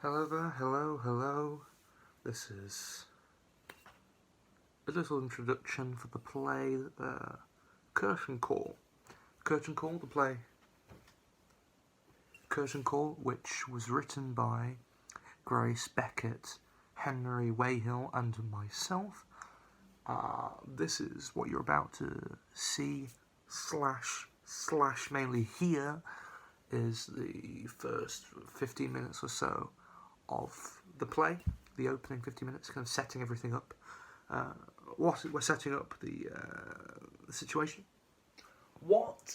Hello there, hello. This is a little introduction for the play, Curtain Call. Curtain Call, the play. Curtain Call, which was written by Grace Beckett, Henry Weighill, and myself. This is what you're about to see, slash mainly hear, is the first 15 minutes or so of the play, the opening 50 minutes, kind of setting everything up. We're setting up the situation. What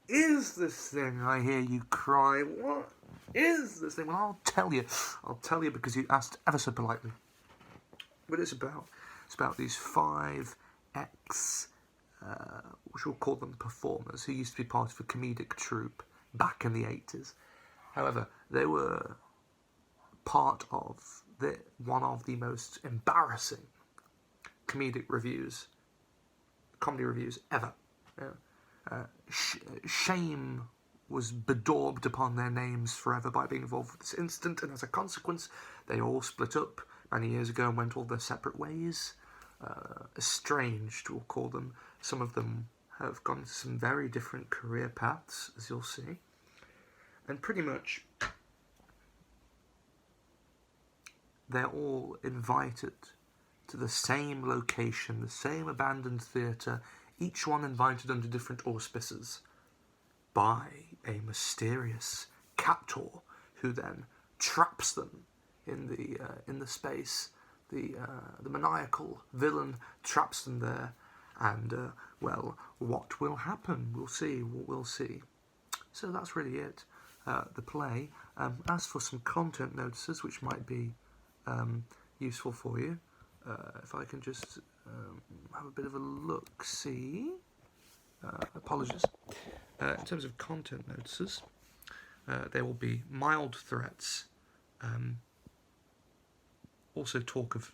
is this thing I hear you cry? What is this thing? Well, I'll tell you because you asked ever so politely. What it's about? It's about these 5 which we'll call them performers, who used to be part of a comedic troupe back in the 80s. However, they were part of one of the most embarrassing comedy reviews ever. Shame was bedaubed upon their names forever by being involved with this incident, and as a consequence, they all split up many years ago and went all their separate ways. Estranged, we'll call them. Some of them have gone to some very different career paths, as you'll see. And pretty much they're all invited to the same location, the same abandoned theatre, each one invited under different auspices by a mysterious captor who then traps them in the space. The maniacal villain traps them there, and well, what will happen? We'll see. So that's really it. The play. As for some content notices, which might be useful for you, if I can just have a bit of a look-see. Apologies. In terms of content notices, there will be mild threats. Also talk of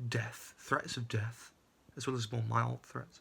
death, threats of death, as well as more mild threats.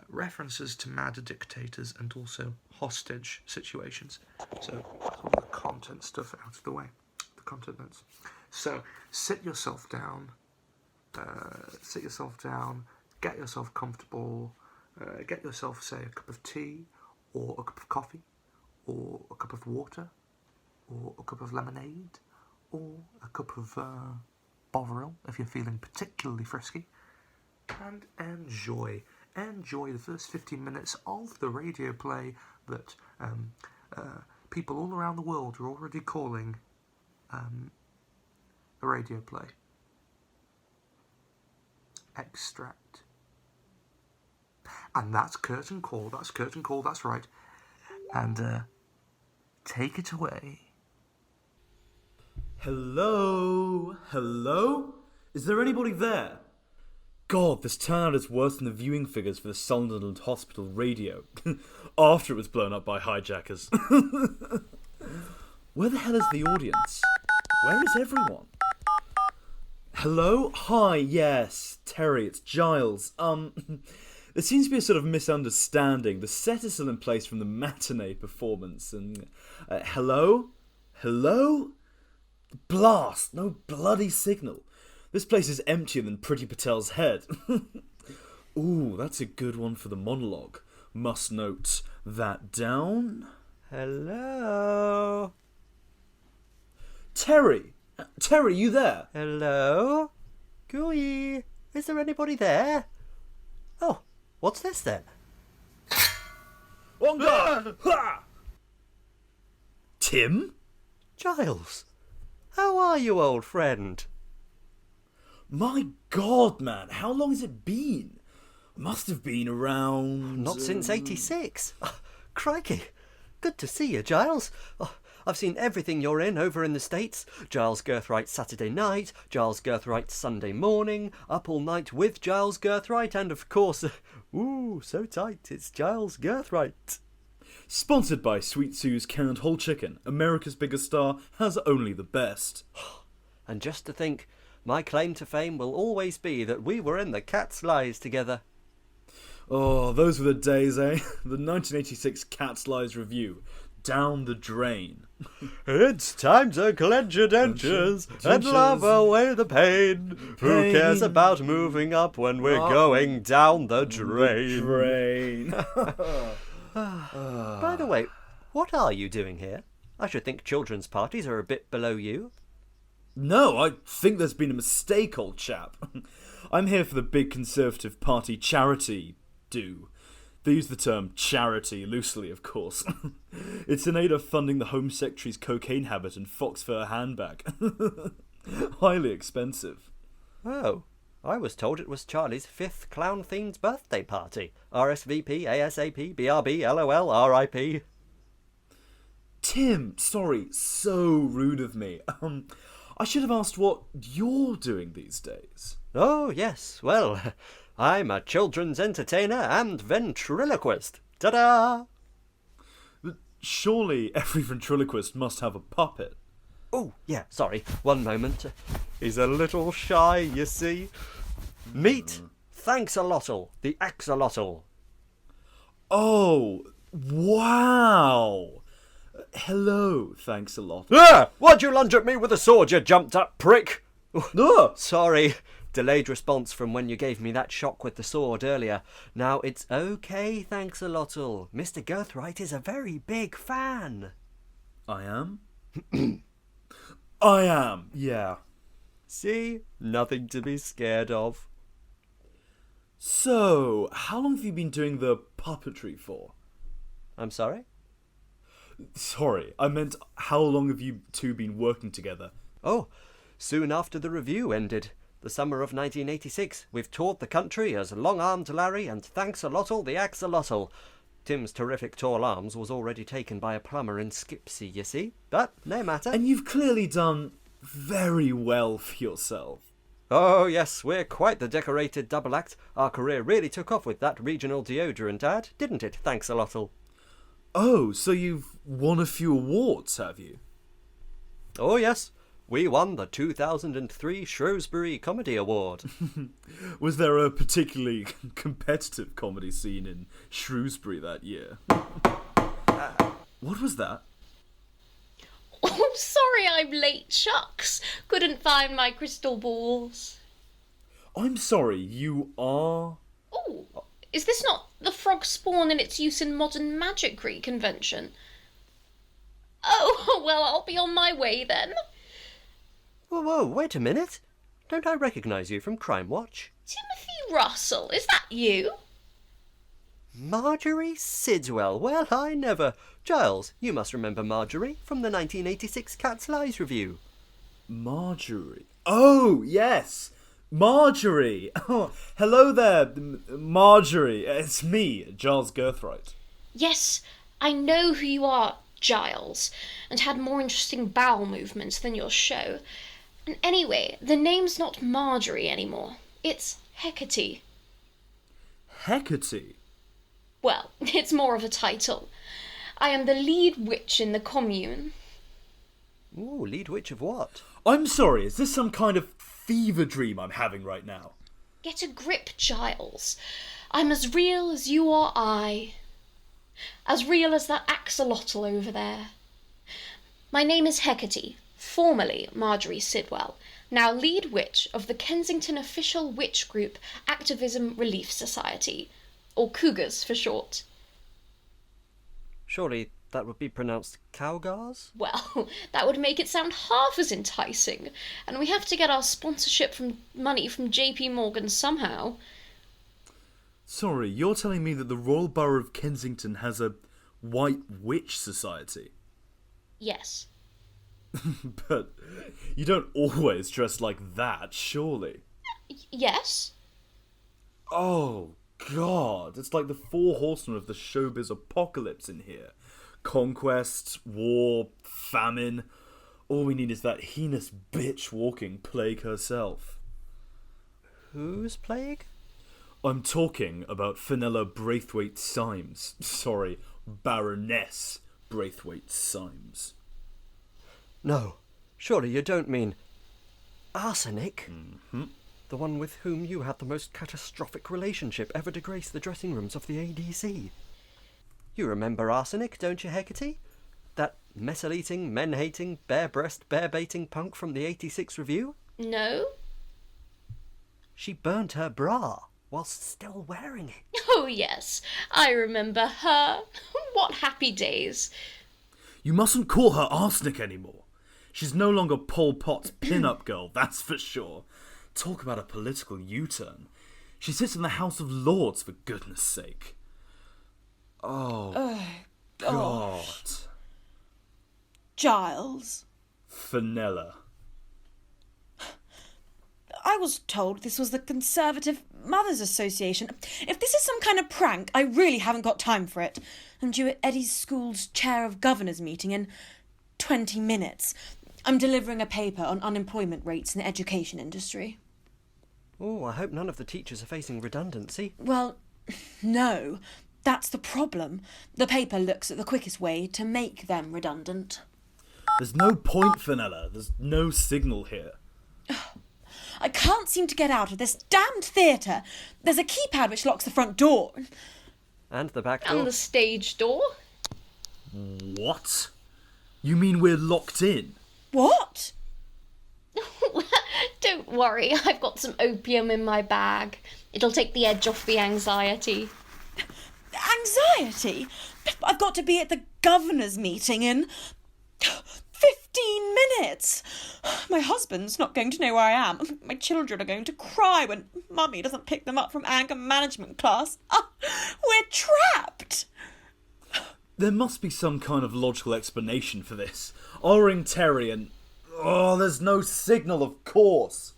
References to mad dictators and also hostage situations. So all the content stuff out of the way, the content notes. So sit yourself down, get yourself comfortable, get yourself, say, a cup of tea, or a cup of coffee, or a cup of water, or a cup of lemonade, or a cup of Bovril, if you're feeling particularly frisky, and enjoy the first 15 minutes of the radio play that people all around the world are already calling a radio play. Extract. And that's Curtain Call, that's right. And take it away. Hello? Is there anybody there? God, this turnout is worse than the viewing figures for the Sunderland Hospital radio after it was blown up by hijackers. Where the hell is the audience? Where is everyone? Hello? Hi, yes, Terry, it's Giles. There seems to be a sort of misunderstanding. The set is still in place from the matinee performance, and hello? Blast! No bloody signal. This place is emptier than Priti Patel's head. Ooh, that's a good one for the monologue. Must note that down. Hello? Terry, you there? Hello? Gooey, is there anybody there? Oh, what's this then? Wonga! Ha! Tim? Giles, how are you, old friend? My God, man, how long has it been? Must have been around... Not since 86. Oh, crikey. Good to see you, Giles. Oh, I've seen everything you're in over in the States. Giles Girthwrite Saturday night, Giles Girthwrite Sunday morning, up all night with Giles Girthwrite, and of course, ooh, so tight, it's Giles Girthwrite. Sponsored by Sweet Sue's Canned Whole Chicken, America's biggest star has only the best. And just to think, my claim to fame will always be that we were in the Cat's Lies together. Oh, those were the days, eh? The 1986 Cat's Lies review. down the drain. It's time to clench your dentures and laugh away the pain. Who cares about moving up when we're going down the drain? By the way, what are you doing here? I should think children's parties are a bit below you. No, I think there's been a mistake, old chap. I'm here for the big Conservative Party charity do. They use the term charity loosely, of course. It's in aid of funding the Home Secretary's cocaine habit and fox fur handbag. Highly expensive. Oh, I was told it was Charlie's 5th clown-themed birthday party. RSVP, ASAP, BRB, LOL, RIP. Tim, sorry, so rude of me. I should have asked what you're doing these days. Oh, yes, well, I'm a children's entertainer and ventriloquist. Ta-da! Surely every ventriloquist must have a puppet. Oh, yeah, sorry, one moment. He's a little shy, you see. Meet Thanks-a-Lottle, the axolotl. Oh, wow! Hello, thanks a lot. Ah! Why'd you lunge at me with a sword, you jumped-up prick? Sorry. Delayed response from when you gave me that shock with the sword earlier. Now it's okay, Thanks-a-Lottle. Mr. Girthwrite is a very big fan. I am? I am, yeah. See? Nothing to be scared of. So, how long have you been doing the puppetry for? I'm sorry? Sorry, I meant how long have you two been working together? Oh, soon after the review ended. The summer of 1986, we've toured the country as Long-Armed Larry and Thanks-a-Lottle the Axolotl. Tim's terrific tall arms was already taken by a plumber in Skipsea, you see. But no matter. And you've clearly done very well for yourself. Oh, yes, we're quite the decorated double act. Our career really took off with that regional deodorant ad, didn't it, Thanks-a-Lottle? Oh, so you've won a few awards, have you? Oh, yes. We won the 2003 Shrewsbury Comedy Award. Was there a particularly competitive comedy scene in Shrewsbury that year? What was that? Oh, sorry I'm late, shucks. Couldn't find my crystal balls. I'm sorry, you are... Oh, is this not the frog spawn in its use in modern magicry convention? Oh, well, I'll be on my way then. Whoa, wait a minute. Don't I recognise you from Crime Watch? Timothy Russell, is that you? Marjorie Sidwell. Well, I never. Giles, you must remember Marjorie from the 1986 Cat's Lies review. Marjorie? Oh, yes! Marjorie! Oh, hello there, Marjorie. It's me, Giles Girthwrite. Yes, I know who you are, Giles, and had more interesting bowel movements than your show. And anyway, the name's not Marjorie anymore. It's Hecate. Hecate? Well, it's more of a title. I am the lead witch in the commune. Ooh, lead witch of what? I'm sorry, is this some kind of fever dream I'm having right now? Get a grip, Giles. I'm as real as you or I. As real as that axolotl over there. My name is Hecate, formerly Marjorie Sidwell, now lead witch of the Kensington official witch group Activism Relief Society, or Cougars for short. Surely that would be pronounced Cowgars? Well, that would make it sound half as enticing, and we have to get our sponsorship from money from JP Morgan somehow. Sorry, you're telling me that the Royal Borough of Kensington has a White Witch Society? Yes. But you don't always dress like that, surely? Yes? Oh, God. It's like the four horsemen of the showbiz apocalypse in here. Conquest, war, famine. All we need is that heinous bitch walking plague herself. Whose plague? I'm talking about Fenella Braithwaite-Symes. Sorry, Baroness Braithwaite-Symes. No, surely you don't mean Arsenic? Mm-hmm. The one with whom you had the most catastrophic relationship ever to grace the dressing rooms of the ADC. You remember Arsenic, don't you, Hecate? That messel-eating, men-hating, bare-breast, bear-baiting punk from the 86 review? No? She burnt her bra whilst still wearing it. Oh, yes, I remember her. What happy days. You mustn't call her Arsenic anymore. She's no longer Pol Pot's pin-up girl, that's for sure. Talk about a political U-turn. She sits in the House of Lords, for goodness sake. Oh, God. Giles. Fenella. I was told this was the Conservative Mothers Association. If this is some kind of prank, I really haven't got time for it. I'm due at Eddie's school's Chair of Governors meeting in 20 minutes. I'm delivering a paper on unemployment rates in the education industry. Oh, I hope none of the teachers are facing redundancy. Well, no. That's the problem. The paper looks at the quickest way to make them redundant. There's no point, Fenella. There's no signal here. I can't seem to get out of this damned theatre. There's a keypad which locks the front door. And the back door. And the stage door. What? You mean we're locked in? What? Don't worry, I've got some opium in my bag. It'll take the edge off the anxiety. Anxiety? I've got to be at the governor's meeting in 15 minutes. My husband's not going to know where I am. My children are going to cry when Mummy doesn't pick them up from anger management class. We're trapped. There must be some kind of logical explanation for this. I'll ring Terry and... Oh, there's no signal, of course.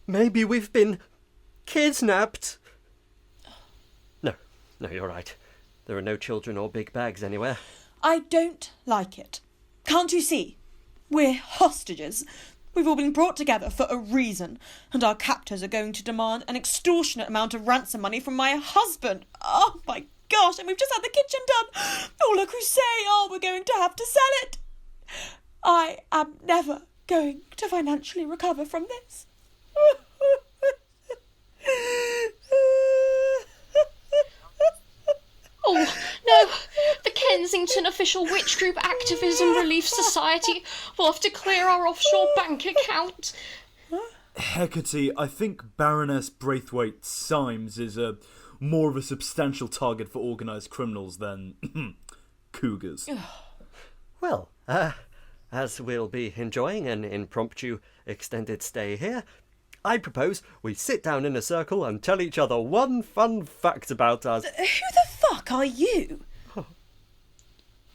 Maybe we've been kidnapped. No, you're right. There are no children or big bags anywhere. I don't like it. Can't you see? We're hostages. We've all been brought together for a reason, and our captors are going to demand an extortionate amount of ransom money from my husband. Oh my gosh, and we've just had the kitchen done. Oh, look who's saying, we're going to have to sell it. I am never going to financially recover from this. Oh, no! The Kensington Official Witch Group Activism Relief Society will have to clear our offshore bank account. Hecate, I think Baroness Braithwaite-Symes is more of a substantial target for organised criminals than cougars. Well, as we'll be enjoying an impromptu extended stay here, I propose we sit down in a circle and tell each other one fun fact about us. Who the fuck are you?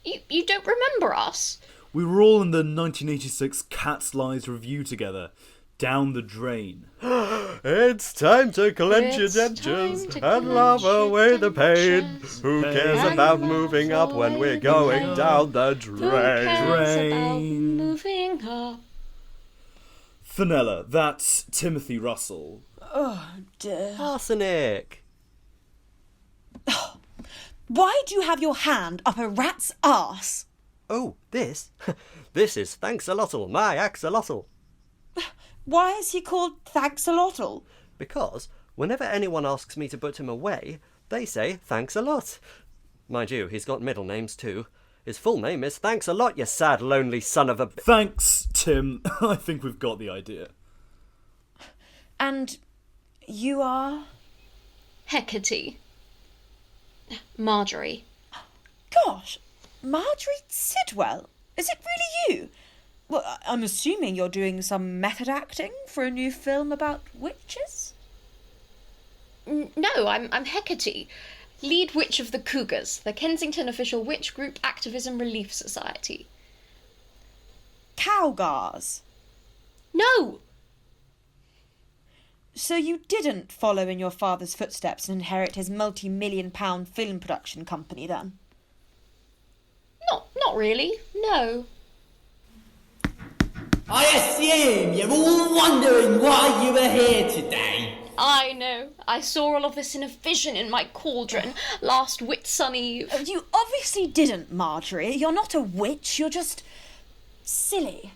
You don't remember us? We were all in the 1986 Cat's Lies review together. Down the drain. It's time to clench your It's dentures time to and laugh clench your away the pain. dentures Who cares and about laugh moving up when away we're the going pain? down the Who drain? cares about Drain. moving up? Fenella, that's Timothy Russell. Oh, dear. Arsenic. Why do you have your hand up a rat's arse? Oh, this? This is Thanks-a-Lottle, my axolotl. Why is he called Thanks-a-Lottle? Because whenever anyone asks me to put him away, they say thanks a lot. Mind you, he's got middle names too. His full name is Thanks a Lot, you sad, lonely son of a... Thanks, Tim. I think we've got the idea. And you are? Hecate. Marjorie. Gosh, Marjorie Sidwell? Is it really you? Well, I'm assuming you're doing some method acting for a new film about witches? No, I'm Hecate, lead witch of the Cougars, the Kensington Official Witch Group Activism Relief Society. Cowgars. No! So you didn't follow in your father's footsteps and inherit his multi-million-pound film production company, then? Not really, no. I assume you're all wondering why you were here today. I know. I saw all of this in a vision in my cauldron last Whitsun Eve. You obviously didn't, Marjorie. You're not a witch, you're just silly.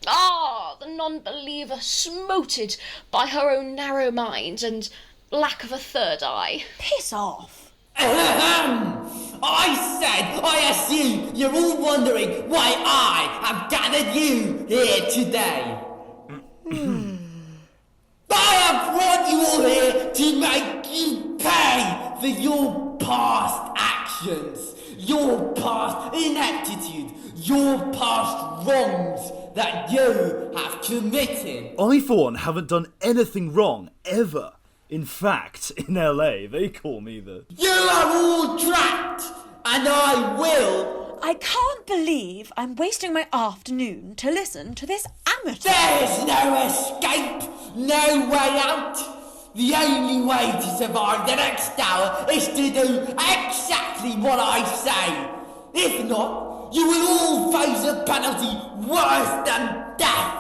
Ah, the non-believer smoted by her own narrow mind and lack of a third eye. Piss off. I said I assume you're all wondering why I have gathered you here today. I have brought you all here to make you pay for your past actions, your past ineptitude, your past wrongs that you have committed. I, for one, haven't done anything wrong, ever. In fact, in LA, they call me the... You are all trapped, and I will. I can't believe I'm wasting my afternoon to listen to this amateur. There's no escape, no way out. The only way to survive the next hour is to do exactly what I say. If not, you will all face a penalty worse than death.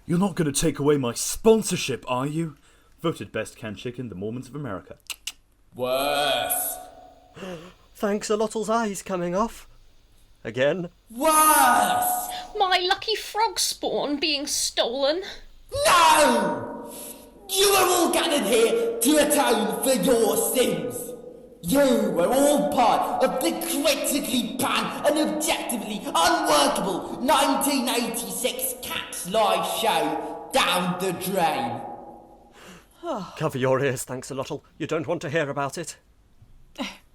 You're not going to take away my sponsorship, are you? Voted best canned chicken, the Mormons of America. Worse. Thanks a lottle's eyes coming off. Again. Worse. My lucky frog spawn being stolen. No! You are all gathered here to atone for your sins. You were all part of the critically banned and objectively unworkable 1986 Cats Live show Down the Drain. Cover your ears, thanks a lottle. You don't want to hear about it.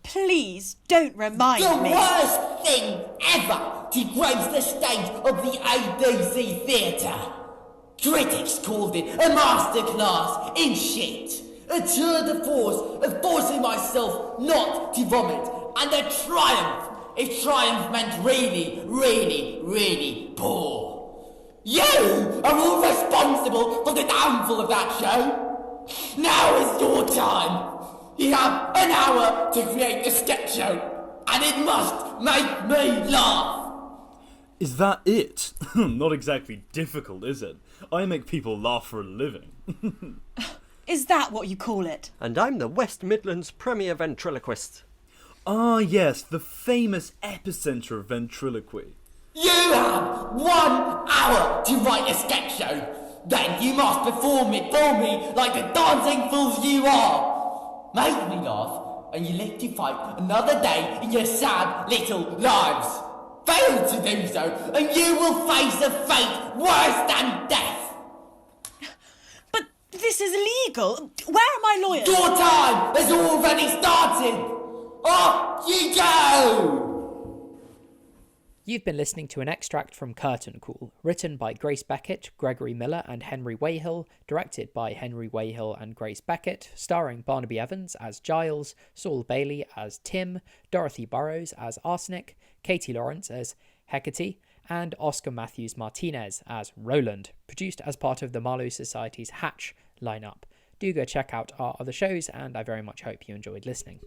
Please don't remind The me. worst thing ever to grace the stage of the ADC Theatre. Critics called it a masterclass in shit. A tour de force of forcing myself not to vomit. And a triumph, if triumph meant really, really, really poor. You are all responsible for the downfall of that show. Now is your time. You have an hour to create a sketch show, and it must make me laugh. Is that it? Not exactly difficult, is it? I make people laugh for a living. Is that what you call it? And I'm the West Midlands premier ventriloquist. Ah, yes, the famous epicentre of ventriloquy. You have 1 hour to write a sketch show. Then you must perform it for me like the dancing fools you are. Make me laugh, and you live to fight another day in your sad little lives. Fail to do so, and you will face a fate worse than death. But this is illegal. Where are my lawyers? Your time has already started. Off you go! You've been listening to an extract from Curtain Call, written by Grace Beckett, Gregory Miller and Henry Weighill, directed by Henry Weighill and Grace Beckett, starring Barnaby Evans as Giles, Saul Bailey as Tim, Dorothy Burrowes as Arsenic, Katy Lawrence as Hecate, and Oscar Matthews-Martinez as Roland, produced as part of the Marlowe Society's Hatch lineup. Do go check out our other shows, and I very much hope you enjoyed listening.